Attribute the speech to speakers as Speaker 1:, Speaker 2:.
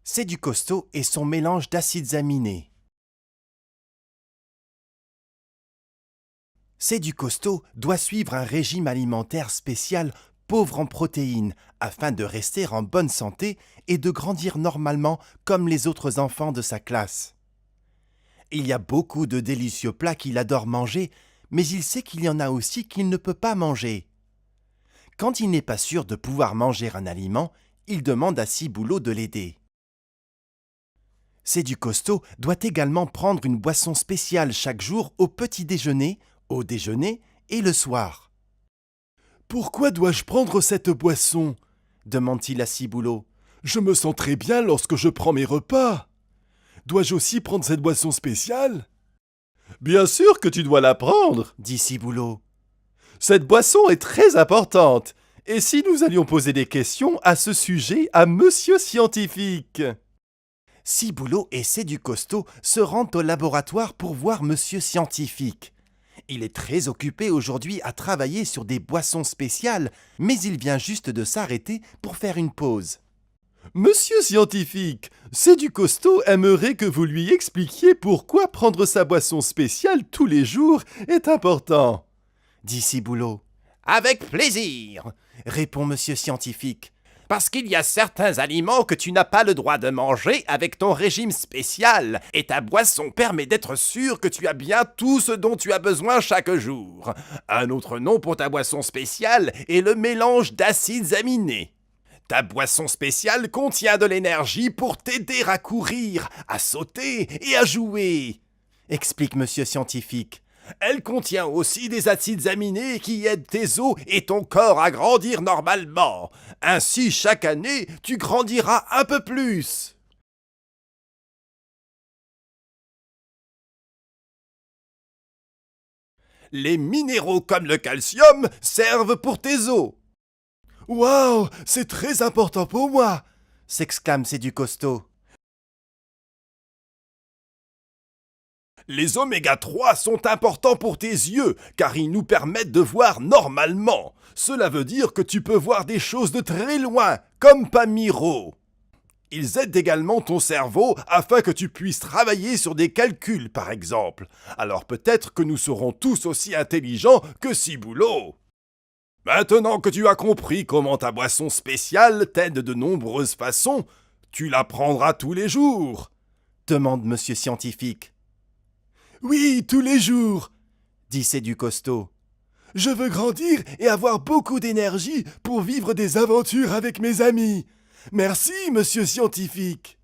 Speaker 1: C'est du costaud et son mélange d'acides aminés. C'est du costaud doit suivre un régime alimentaire spécial pauvre en protéines afin de rester en bonne santé et de grandir normalement comme les autres enfants de sa classe. Il y a beaucoup de délicieux plats qu'il adore manger, mais il sait qu'il y en a aussi qu'il ne peut pas manger. Quand il n'est pas sûr de pouvoir manger un aliment, il demande à Ciboulot de l'aider. C'est du costaud doit également prendre une boisson spéciale chaque jour au petit déjeuner, au déjeuner et le soir. « Pourquoi dois-je prendre cette boisson ?» demande-t-il à Ciboulot. « Je me sens très bien lorsque je prends mes repas. Dois-je aussi prendre cette boisson spéciale ?»« Bien sûr que tu dois la prendre, » dit Ciboulot. « Cette boisson est très importante. Et si nous allions poser des questions à ce sujet à Monsieur Scientifique ?» Ciboulot et C'est du costaud se rendent au laboratoire pour voir Monsieur Scientifique. Il est très occupé aujourd'hui à travailler sur des boissons spéciales, mais il vient juste de s'arrêter pour faire une pause. « Monsieur Scientifique, C'est du costaud aimerait que vous lui expliquiez pourquoi prendre sa boisson spéciale tous les jours est important, » dit Ciboulot.
Speaker 2: « Avec plaisir, » répond Monsieur Scientifique. « Parce qu'il y a certains aliments que tu n'as pas le droit de manger avec ton régime spécial, et ta boisson permet d'être sûr que tu as bien tout ce dont tu as besoin chaque jour. Un autre nom pour ta boisson spéciale est le mélange d'acides aminés. Ta boisson spéciale contient de l'énergie pour t'aider à courir, à sauter et à jouer, » explique Monsieur Scientifique. Elle contient aussi des acides aminés qui aident tes os et ton corps à grandir normalement. Ainsi, chaque année, tu grandiras un peu plus. Les minéraux comme le calcium servent pour tes os. « Waouh, c'est très important pour moi !» s'exclame C'est du costaud. Les oméga 3 sont importants pour tes yeux, car ils nous permettent de voir normalement. Cela veut dire que tu peux voir des choses de très loin, comme Pamiro. Ils aident également ton cerveau afin que tu puisses travailler sur des calculs, par exemple. Alors peut-être que nous serons tous aussi intelligents que Ciboulot. Maintenant que tu as compris comment ta boisson spéciale t'aide de nombreuses façons, tu la prendras tous les jours, demande Monsieur Scientifique. Oui, tous les jours, dit C'est du costaud. Je veux grandir et avoir beaucoup d'énergie pour vivre des aventures avec mes amis. Merci, Monsieur Scientifique.